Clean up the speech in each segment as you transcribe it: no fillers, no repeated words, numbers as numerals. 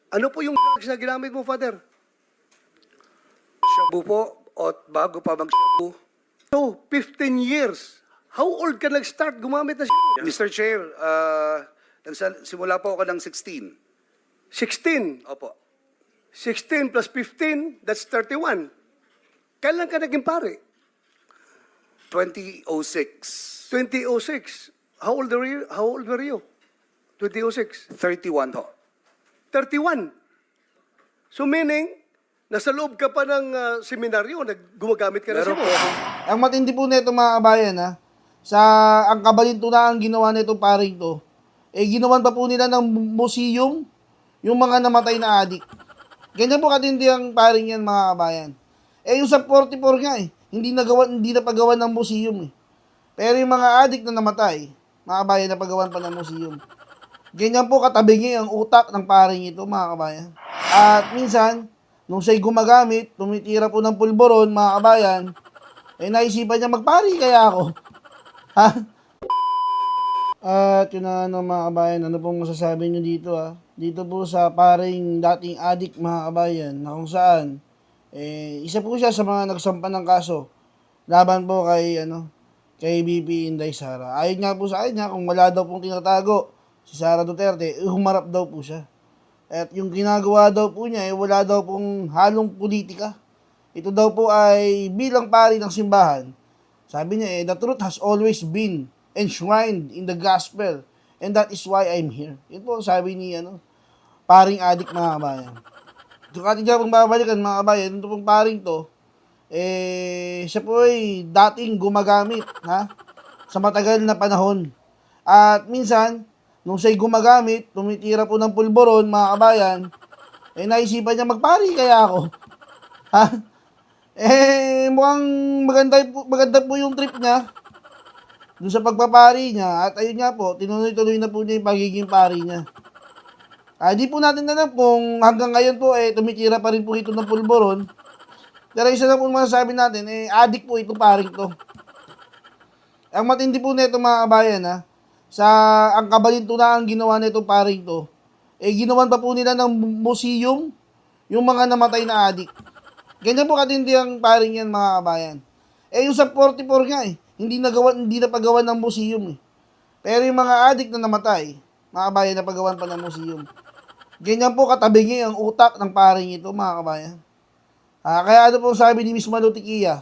Ano po yung drugs na ginamit mo, Father? Shabu po, o bago pa mag-shabu. So, 15 years. How old ka nag-start gumamit na shabu? Mr. Chair, simula po ako ng 16. 16. Opo. 16 plus 15, that's 31. Kailan ka naging pare? 2006. 2006. How old were you? How old were you? 2006. 31 ho. 31. So meaning, nasa loob ka pa ng seminaryo, gumagamit ka na Meron shabu. po ako. Ang matindi po nito mga kabayan ha, sa ang kabalintunaan ginawa nitong paring to, ginawan pa po nila ng museum yung mga namatay na adik. Ganyan po katindi ang paring yan mga kabayan. Yung sa 44 nga hindi na pagawa ng museum Pero yung mga adik na namatay, mga kabayan, napagawan pa ng museum. Ganyan po katabingi ang utak ng paring ito mga kabayan. At minsan, nung siya'y gumagamit, tumitira po ng pulboron mga kabayan, naisipan niya magpari kaya ako. Ha? At yun na mga kabayan, ano pong masasabi nyo dito Dito po sa paring dating adik mga kabayan, na kung saan, isa po siya sa mga nagsampa ng kaso laban po kay BP Inday Sara. Ayon nga po sa kanya, kung wala daw pong tinatago si Sara Duterte, humarap daw po siya. At yung ginagawa daw po niya, wala daw pong halong politika. Ito daw po ay bilang pari ng simbahan. Sabi niya the truth has always been enshrined in the gospel, and that is why I'm here. Ito po sabi ni paring adik mga kabayan. Ito katigyan pong babalikan mga kabayan, ito pong paring to, siya po ay dating gumagamit sa matagal na panahon. At minsan, nung siya'y gumagamit, tumitira po ng pulboron mga kabayan, naisipan niya magpari kaya ako. Ha? Mukhang maganda po yung trip niya dun sa pagpapari niya. At ayun nga po, tinuloy-tuloy na po niya yung pagiging pari niya. Di po natin alam kung hanggang ngayon po tumitira pa rin po ito ng pulboron. Pero isa na po masasabi natin, adik po ito paring to. Ang matindi po nito mga kabayan sa ang kabalintunaan ginawa nitong paring to, ginawan pa po nila ng museum yung mga namatay na adik. Ganyan po katindi ang paring yan mga kabayan. Yung sa 44 nga hindi na pagawan ng museum Pero yung mga adik na namatay, mga kabayan, napagawan pa ng museum. Ganyan po katabingi ang utak ng paring ito mga kabayan. Kaya ano po sabi ni Miss Malutikia,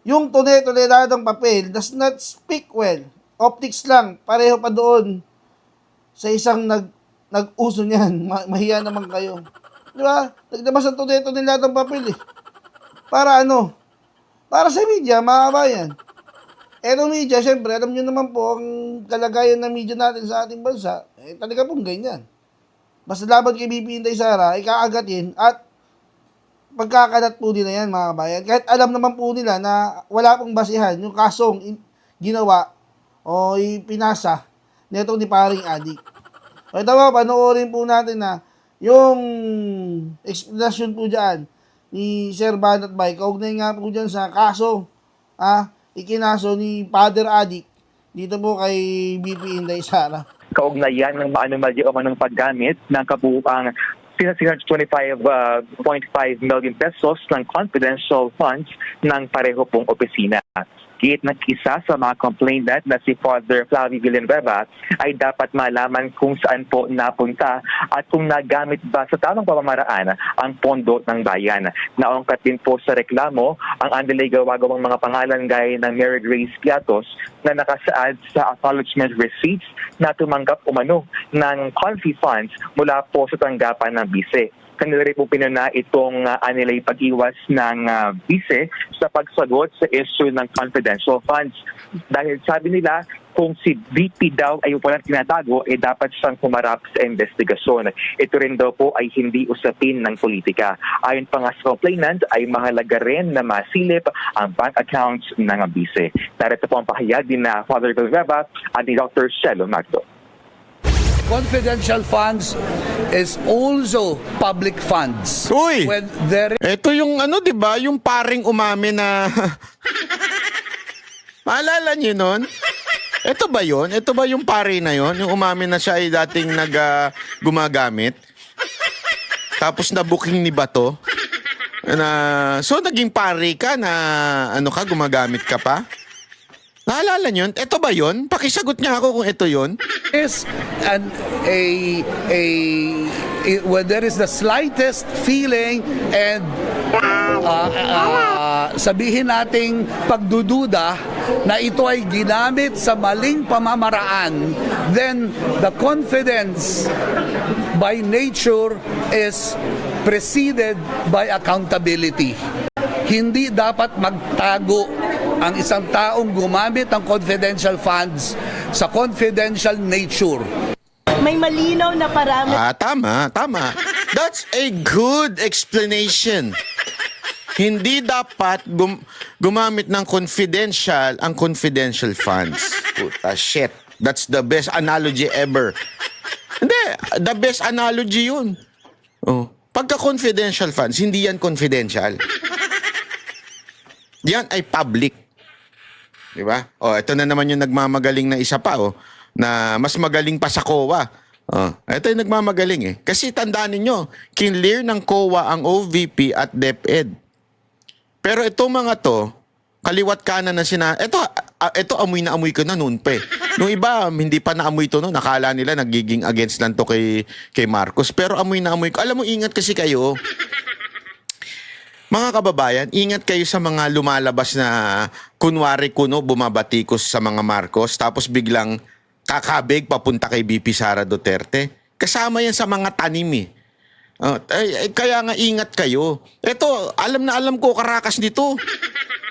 yung toneladang papel does not speak well. Optics lang, pareho pa doon sa isang nag-uso niyan. Mahiya naman kayo. Di ba? Naglabas ang toneladang papel Para Para sa media, mga kabayan. Etong media, syempre, alam nyo naman po ang kalagayan ng media natin sa ating bansa. Talaga pong ganyan. Basta laban kay BP Inday Sara, kaagatin at pagkakalat po nila yan mga kabayan. Kahit alam naman po nila na wala pong basihan yung kasong ginawa o ipinasa nitong ni paring adik. O ito ba, panoorin po natin yung explanation po dyan ni Sir Banat Bay. Kaugnay nga po dyan sa kaso ikinaso ni Father Adik dito po kay BP Inday Sara. Kaugnayan ng maanumalya o manong paggamit ng kabuuang 625.5 million pesos ng confidential funds ng pareho pong opisina. Git ng isa sa mga complainant na si Father Flavio Villanueva ay dapat malaman kung saan po napunta at kung nagamit ba sa tamang pamamaraan ang pondo ng bayan. Naungkat din po sa reklamo ang andalay gawagawang mga pangalan gaya ng Mary Grace Piatos na nakasaad sa acknowledgement receipts na tumanggap umano ng confi funds mula po sa tanggapan ng bise. Kanila rin po pinuna itong anilay pag-iwas ng bise sa pagsagot sa issue ng confidential funds. Dahil sabi nila, kung si BP daw ay walang tinatago, dapat siyang humarap sa investigasyon. Ito rin daw po ay hindi usapin ng politika. Ayon pa nga sa complainant, ay mahalaga rin na masilip ang bank accounts ng bise. Narito po ang pahayag din na Father Villanueva at ni Dr. Shelo Magdo. Confidential funds is also public funds. Uy! When there Ito yung di ba? Yung paring umami na... Maalala niyo nun? Ito ba yun? Ito ba yung pari na yun? Yung umami na siya ay dating gumagamit? Tapos na-booking ni Bato. So naging pare ka na ano ka, gumagamit ka pa? Naalala nyo? Ito ba yun? Pakisagot niya ako kung ito yun. Is when there is the slightest feeling and sabihin nating pagdududa na ito ay ginamit sa maling pamamaraan, then the confidence by nature is preceded by accountability. Hindi dapat magtago ang isang taong gumamit ng confidential funds sa confidential nature. May malinaw na parameter. Tama. That's a good explanation. Hindi dapat gumamit ng confidential funds. Puta shit. That's the best analogy ever. Hindi, the best analogy yun. Oh. Pagka confidential funds, hindi yan confidential. Yan ay public. Di ba? Oh, ito na naman yung nagmamagaling na isa pa, oh, na mas magaling pa sa COA. Oh, ito yung nagmamagaling eh. Kasi tandaan ninyo, kinlear ng COA ang OVP at DepEd. Pero itong mga to, kaliwat kanan na ito amoy na amoy ko na noon pa eh. Nung iba, hindi pa naamoy to noon. Nakala nila nagiging against lang to kay Marcos. Pero amoy na amoy ko. Alam mo, ingat kasi kayo. Mga kababayan, ingat kayo sa mga lumalabas na kunwari kuno bumabatikos sa mga Marcos tapos biglang kakabig papunta kay BP Sara Duterte. Kasama yan sa mga tanim eh. Kaya nga ingat kayo. Ito, alam na alam ko karakas nito.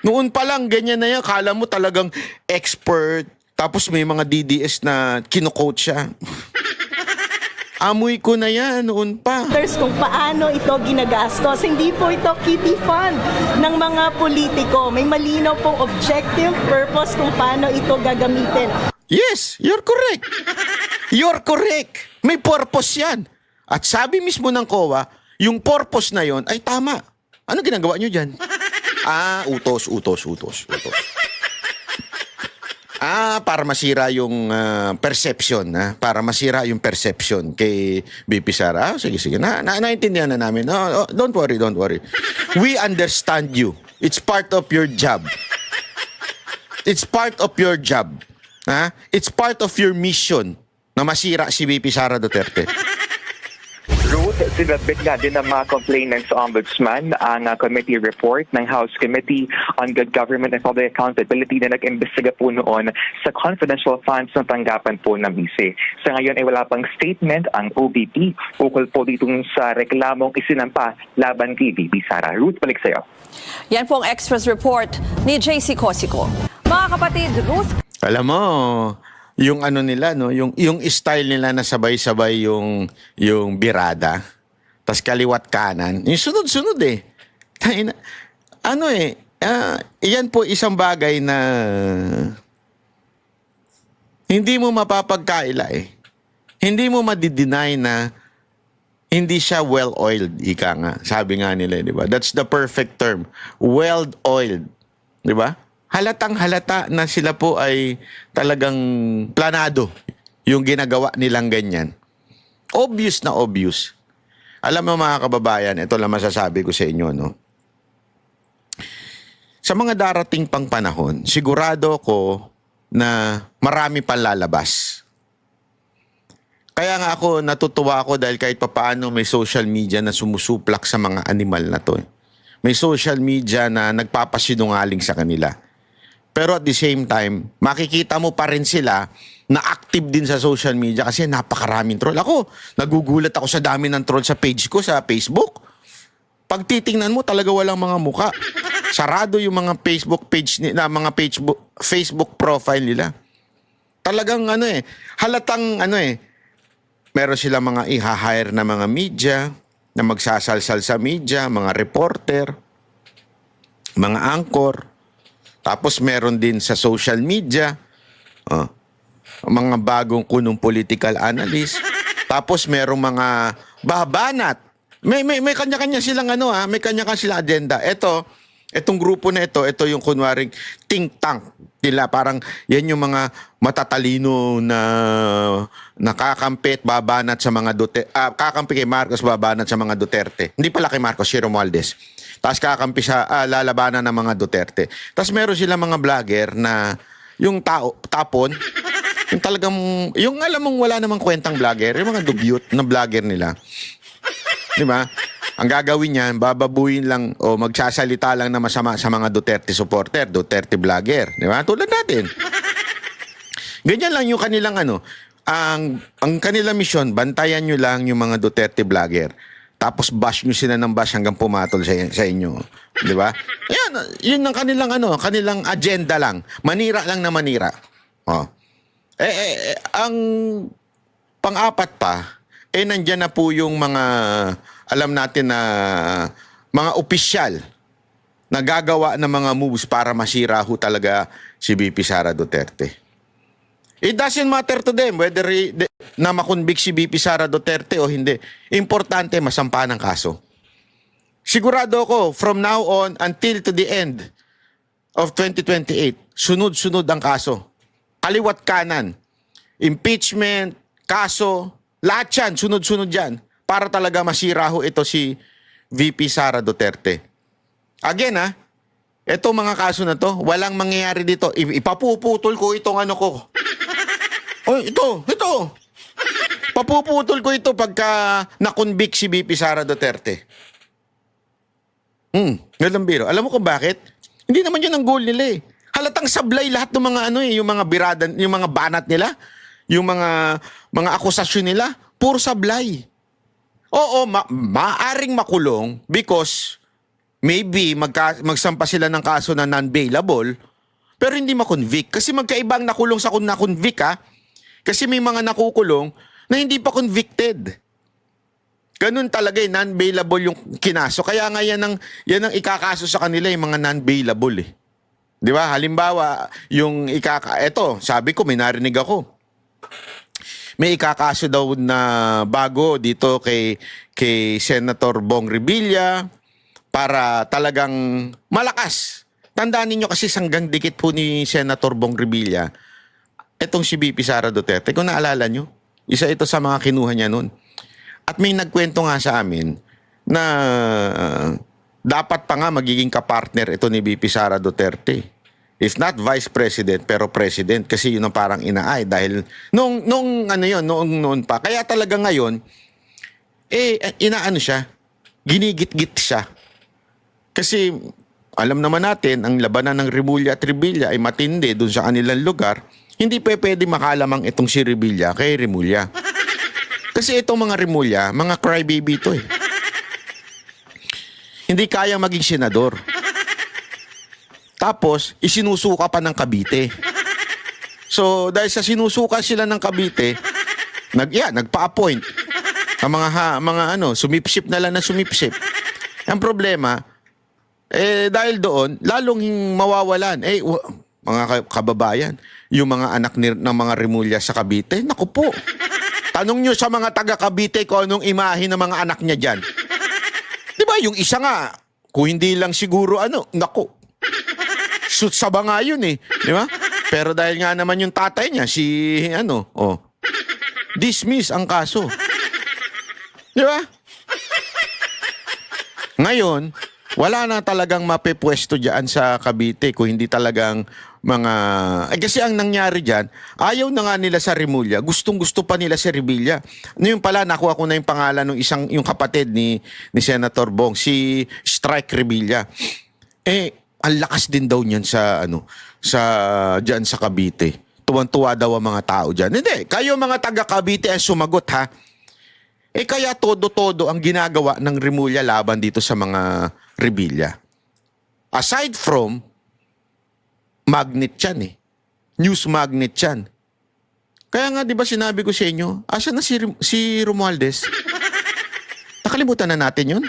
Noon pa lang, ganyan na yan. Kala mo talagang expert. Tapos may mga DDS na kino-coach siya. Amoy ko na yan noon pa. Kung paano ito ginagastos. Hindi po ito kitty fund ng mga politiko. May malinaw pong objective, purpose kung paano ito gagamitin. Yes, you're correct. You're correct. May purpose yan. At sabi mismo ng COA, yung purpose na yon ay tama. Ano ginagawa nyo dyan? Utos. Para masira yung perception. Para masira yung perception kay BP Sara. Sige. Naintindihan na namin. Don't worry. We understand you. It's part of your job. It's part of your job. It's part of your mission na masira si BP Sara Duterte. Ruth, sinabit nga din ng mga complainants sa Ombudsman ang committee report ng House Committee on Good Government and Public Accountability na nag-imbestiga po noon sa confidential funds na tanggapan po ng BISE. Sa ngayon ay wala pang statement ang OVP ukol po dito sa reklamong isinampa laban kay BP Sara. Ruth, balik sa'yo. Yan po ang Express Report ni JC Cosico. Mga kapatid, Ruth. Alam mo, yung ano nila, no, yung style nila na sabay-sabay yung birada. Tas kaliwat kanan. Yung sunod-sunod eh. Iyan po isang bagay na hindi mo mapapagkaila eh. Hindi mo madideny na hindi siya well-oiled, ika nga. Sabi nga nila, di ba? That's the perfect term. Well-oiled. Di ba? Halatang halata na sila po ay talagang planado yung ginagawa nilang ganyan. Obvious na obvious. Alam mo mga kababayan, ito lang masasabi ko sa inyo, no? Sa mga darating pang panahon, sigurado ko na marami pang lalabas. Kaya nga ako, natutuwa ako dahil kahit papaano may social media na sumusuplak sa mga animal na to. May social media na nagpapasinungaling sa kanila. Pero at the same time, makikita mo pa rin sila na active din sa social media kasi napakaraming troll. Ako, nagugulat ako sa dami ng troll sa page ko sa Facebook. Pag titingnan mo, talaga walang mga muka. Sarado yung mga Facebook page na mga Facebook profile nila. Talagang halatang meron sila mga i-hire na mga media na magsasalsal sa media, mga reporter, mga anchor. Tapos meron din sa social media, mga bagong kunong political analyst. Tapos merong mga babanat. May kanya-kanya silang may kanya-kanya silang agenda. Ito Itong grupo na ito yung kunwaring think tank nila. Parang yan yung mga matatalino na nakakampi at babanat sa mga Duterte. Kakampi kay Marcos, babanat sa mga Duterte. Hindi pala kay Marcos, si Romualdez. Tapos kakampi sa lalabanan ng mga Duterte. Tapos meron sila mga vlogger na yung tapon, yung talagang, yung alam mong wala namang kwentang vlogger, yung mga dugyot na vlogger nila. Di ba? Ang gagawin niyan, bababuin lang o magsasalita lang na masama sa mga Duterte supporter, Duterte vlogger. Di ba? Tulad natin. Ganyan lang yung kanilang ang kanilang misyon, bantayan nyo lang yung mga Duterte vlogger. Tapos bash nyo sila ng bash hanggang pumatol sa inyo. Di ba? Yan, yun ang kanilang kanilang agenda lang. Manira lang na manira. Oh. Ang pang-apat pa, nandyan na po yung mga, alam natin na mga opisyal na gagawa ng mga moves para masira ho talaga si VP Sara Duterte. It doesn't matter to them whether na makonvict si VP Sara Duterte o hindi. Importante, masampa ng kaso. Sigurado ako, from now on until to the end of 2028, sunod-sunod ang kaso. Kaliwat kanan. Impeachment, kaso, lahat yan, sunod-sunod yan. Para talaga masira ho ito si VP Sara Duterte. Again itong mga kaso na to, walang mangyayari dito. Ipapuputol ko itong ko. Oh, ito. Papuputol ko ito pagka na-convict si VP Sara Duterte. Ganun biro. Alam mo kung bakit? Hindi naman yun ang goal nila eh. Halatang sablay lahat ng mga yung mga biradan, yung mga banat nila, yung mga akusasyon nila, puro sablay. Oo, maaring makulong because maybe magsampa sila ng kaso na non-bailable, pero hindi makonvict. Kasi magkaibang nakulong sa na-convict Kasi may mga nakukulong na hindi pa convicted. Ganun talaga non-bailable yung kinaso. Kaya nga yan ang ikakaso sa kanila, yung mga non-bailable eh. Di ba? Halimbawa, yung eto, sabi ko, may narinig ako. May ikakaso daw na bago dito kay Senator Bong Revilla para talagang malakas. Tandaan niyo kasi sanggang dikit po ni Senator Bong Revilla etong si VP Sara Duterte. Kung naalala nyo, isa ito sa mga kinuha niya noon. At may nagkwento nga sa amin na dapat pa nga magiging kapartner ito ni VP Sara Duterte. If not Vice President, pero President. Kasi yun ang parang inaay. Dahil noon pa. Kaya talaga ngayon, inaano siya, ginigit-git siya. Kasi alam naman natin, ang labanan ng Remulla at Revilla ay matindi dun sa kanilang lugar. Hindi pa pwede makalamang itong si Revilla kay Remulla. Kasi itong mga Remulla, mga crybaby ito eh. Hindi kayang maging senador. Tapos, isinusuka pa ng Cavite. So, dahil sa sinusuka sila ng Cavite, nagpa-appoint. Ang mga sumipsip na lang na sumipsip. Ang problema, dahil doon, lalong mawawalan. Mga kababayan, yung mga anak ng mga Remulla sa Cavite, naku po. Tanong nyo sa mga taga Cavite kung anong imahe ng mga anak niya dyan. Diba, yung isa nga, kung hindi lang siguro, naku. Shoot sa banga yun eh. Di ba? Pero dahil nga naman yung tatay niya, dismiss ang kaso. Di ba? Ngayon, wala na talagang mapipwesto dyan sa Cavite kung hindi talagang mga... kasi ang nangyari dyan, ayaw na nga nila sa Remulla. Gustong-gusto pa nila si Revilla. Yung pala, nakuha ko na yung pangalan ng yung kapatid ni Senator Bong, si Strike Revilla. Ang lakas din daw niyan dyan sa Cavite. Tuwan-tuwa daw ang mga tao dyan. Hindi, kayo mga taga Cavite ang sumagot ha. Kaya todo-todo ang ginagawa ng Remulla laban dito sa mga Revilla. Aside from, magnet yan News magnet yan. Kaya nga, di ba sinabi ko sa inyo, asa na si Romualdez? Nakalimutan na natin yun?